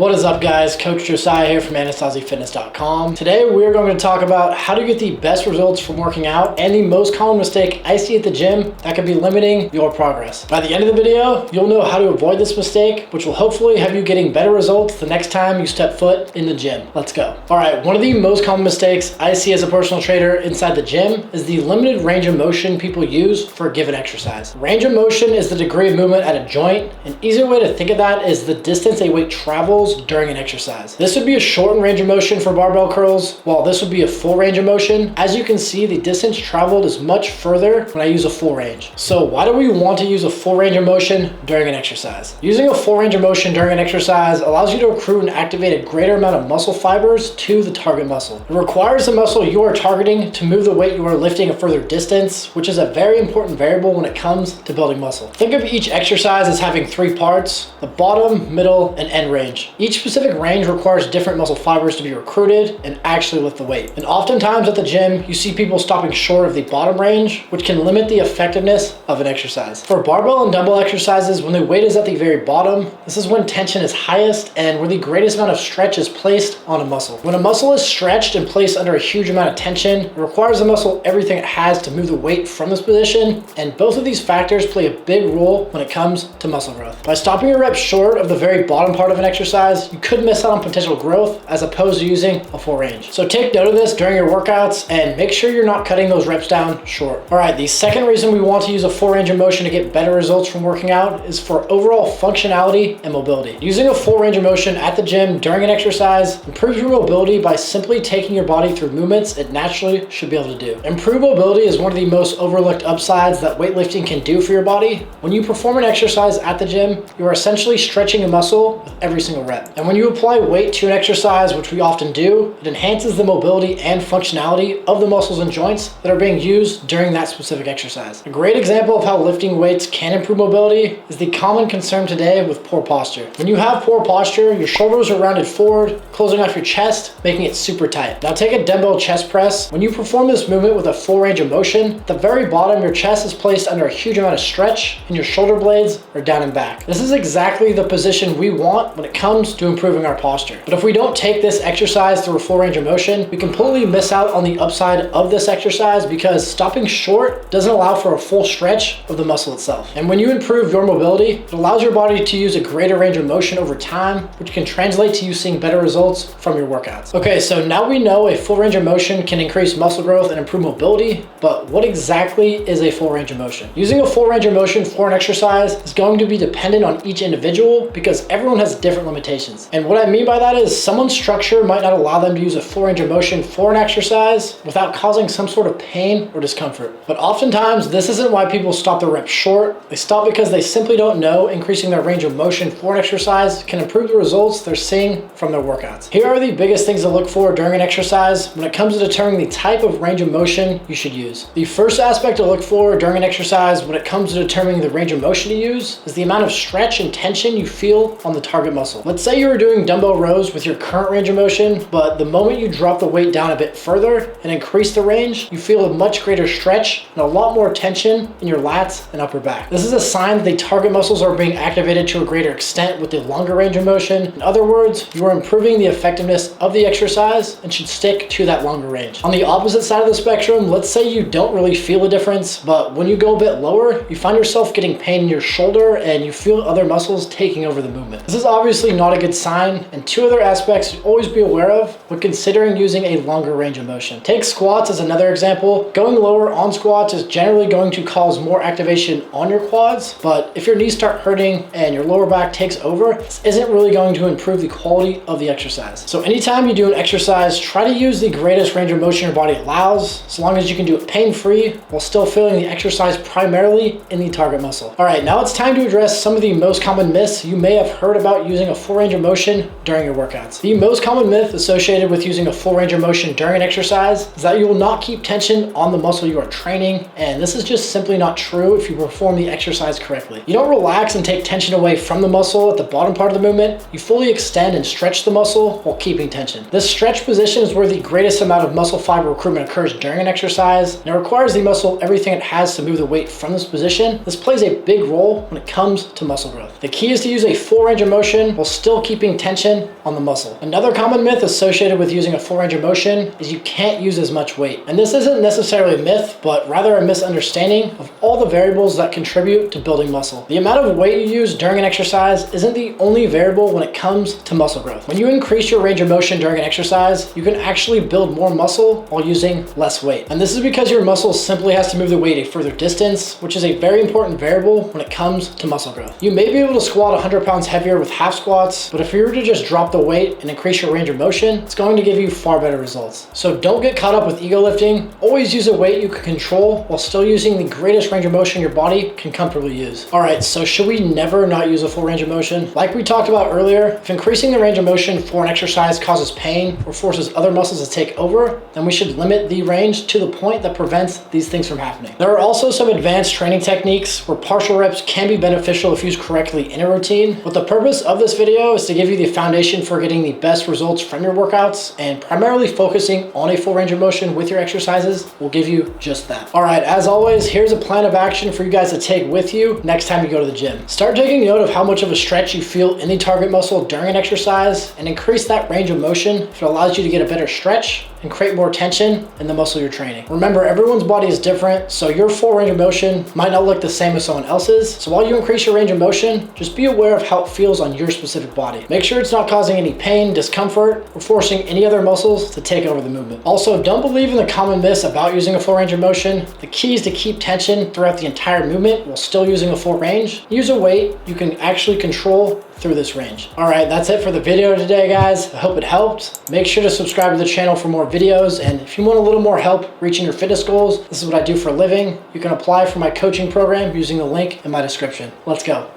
What is up, guys? Coach Josiah here from AnastasiFitness.com. Today we're going to talk about how to get the best results from working out and the most common mistake I see at the gym that could be limiting your progress. By the end of the video, you'll know how to avoid this mistake, which will hopefully have you getting better results the next time you step foot in the gym. Let's go. All right, one of the most common mistakes I see as a personal trainer inside the gym is the limited range of motion people use for a given exercise. Range of motion is the degree of movement at a joint. An easier way to think of that is the distance a weight travels during an exercise. This would be a shortened range of motion for barbell curls, while this would be a full range of motion. As you can see, the distance traveled is much further when I use a full range. So why do we want to use a full range of motion during an exercise? Using a full range of motion during an exercise allows you to accrue and activate a greater amount of muscle fibers to the target muscle. It requires the muscle you are targeting to move the weight you are lifting a further distance, which is a very important variable when it comes to building muscle. Think of each exercise as having three parts: the bottom, middle, and end range. Each specific range requires different muscle fibers to be recruited and actually lift the weight. And oftentimes at the gym, you see people stopping short of the bottom range, which can limit the effectiveness of an exercise. For barbell and dumbbell exercises, when the weight is at the very bottom, this is when tension is highest and where the greatest amount of stretch is placed on a muscle. When a muscle is stretched and placed under a huge amount of tension, it requires the muscle everything it has to move the weight from this position, and both of these factors play a big role when it comes to muscle growth. By stopping your reps short of the very bottom part of an exercise, you could miss out on potential growth as opposed to using a full range. So take note of this during your workouts and make sure you're not cutting those reps down short. All right, the second reason we want to use a full range of motion to get better results from working out is for overall functionality and mobility. Using a full range of motion at the gym during an exercise improves your mobility by simply taking your body through movements it naturally should be able to do. Improved mobility is one of the most overlooked upsides that weightlifting can do for your body. When you perform an exercise at the gym, you are essentially stretching a muscle with every single rep. And when you apply weight to an exercise, which we often do, it enhances the mobility and functionality of the muscles and joints that are being used during that specific exercise. A great example of how lifting weights can improve mobility is the common concern today with poor posture. When you have poor posture, your shoulders are rounded forward, closing off your chest, making it super tight. Now take a dumbbell chest press. When you perform this movement with a full range of motion, at the very bottom, your chest is placed under a huge amount of stretch and your shoulder blades are down and back. This is exactly the position we want when it comes to improving our posture. But if we don't take this exercise through a full range of motion, we completely miss out on the upside of this exercise because stopping short doesn't allow for a full stretch of the muscle itself. And when you improve your mobility, it allows your body to use a greater range of motion over time, which can translate to you seeing better results from your workouts. Okay, so now we know a full range of motion can increase muscle growth and improve mobility, but what exactly is a full range of motion? Using a full range of motion for an exercise is going to be dependent on each individual because everyone has different limitations. And what I mean by that is someone's structure might not allow them to use a full range of motion for an exercise without causing some sort of pain or discomfort. But oftentimes, this isn't why people stop their reps short. They stop because they simply don't know increasing their range of motion for an exercise can improve the results they're seeing from their workouts. Here are the biggest things to look for during an exercise when it comes to determining the type of range of motion you should use. The first aspect to look for during an exercise when it comes to determining the range of motion to use is the amount of stretch and tension you feel on the target muscle. Let's say you're doing dumbbell rows with your current range of motion, but the moment you drop the weight down a bit further and increase the range, you feel a much greater stretch and a lot more tension in your lats and upper back. This is a sign that the target muscles are being activated to a greater extent with the longer range of motion. In other words, you are improving the effectiveness of the exercise and should stick to that longer range. On the opposite side of the spectrum, let's say you don't really feel a difference, but when you go a bit lower, you find yourself getting pain in your shoulder and you feel other muscles taking over the movement. This is obviously not a good sign, and two other aspects to always be aware of when considering using a longer range of motion. Take squats as another example. Going lower on squats is generally going to cause more activation on your quads, but if your knees start hurting and your lower back takes over, this isn't really going to improve the quality of the exercise. So anytime you do an exercise, try to use the greatest range of motion your body allows, so long as you can do it pain-free while still feeling the exercise primarily in the target muscle. All right, now it's time to address some of the most common myths you may have heard about using a full range of motion during your workouts. The most common myth associated with using a full range of motion during an exercise is that you will not keep tension on the muscle you are training, and this is just simply not true if you perform the exercise correctly. You don't relax and take tension away from the muscle at the bottom part of the movement. You fully extend and stretch the muscle while keeping tension. This stretch position is where the greatest amount of muscle fiber recruitment occurs during an exercise, and it requires the muscle everything it has to move the weight from this position. This plays a big role when it comes to muscle growth. The key is to use a full range of motion while still still keeping tension on the muscle. Another common myth associated with using a full range of motion is you can't use as much weight. And this isn't necessarily a myth, but rather a misunderstanding of all the variables that contribute to building muscle. The amount of weight you use during an exercise isn't the only variable when it comes to muscle growth. When you increase your range of motion during an exercise, you can actually build more muscle while using less weight. And this is because your muscle simply has to move the weight a further distance, which is a very important variable when it comes to muscle growth. You may be able to squat 100 pounds heavier with half squats, but if you were to just drop the weight and increase your range of motion, it's going to give you far better results. So don't get caught up with ego lifting. Always use a weight you can control while still using the greatest range of motion your body can comfortably use. All right, so should we never not use a full range of motion? Like we talked about earlier, if increasing the range of motion for an exercise causes pain or forces other muscles to take over, then we should limit the range to the point that prevents these things from happening. There are also some advanced training techniques where partial reps can be beneficial if used correctly in a routine, but the purpose of this video is to give you the foundation for getting the best results from your workouts, and primarily focusing on a full range of motion with your exercises will give you just that. All right, as always, here's a plan of action for you guys to take with you next time you go to the gym. Start taking note of how much of a stretch you feel in the target muscle during an exercise, and increase that range of motion if it allows you to get a better stretch and create more tension in the muscle you're training. Remember, everyone's body is different, so your full range of motion might not look the same as someone else's. So while you increase your range of motion, just be aware of how it feels on your specific body. Make sure it's not causing any pain, discomfort, or forcing any other muscles to take over the movement. Also, don't believe in the common myths about using a full range of motion. The key is to keep tension throughout the entire movement while still using a full range. Use a weight you can actually control through this range. All right, that's it for the video today, guys. I hope it helped. Make sure to subscribe to the channel for more videos, and if you want a little more help reaching your fitness goals, this is what I do for a living. You can apply for my coaching program using the link in my description. Let's go.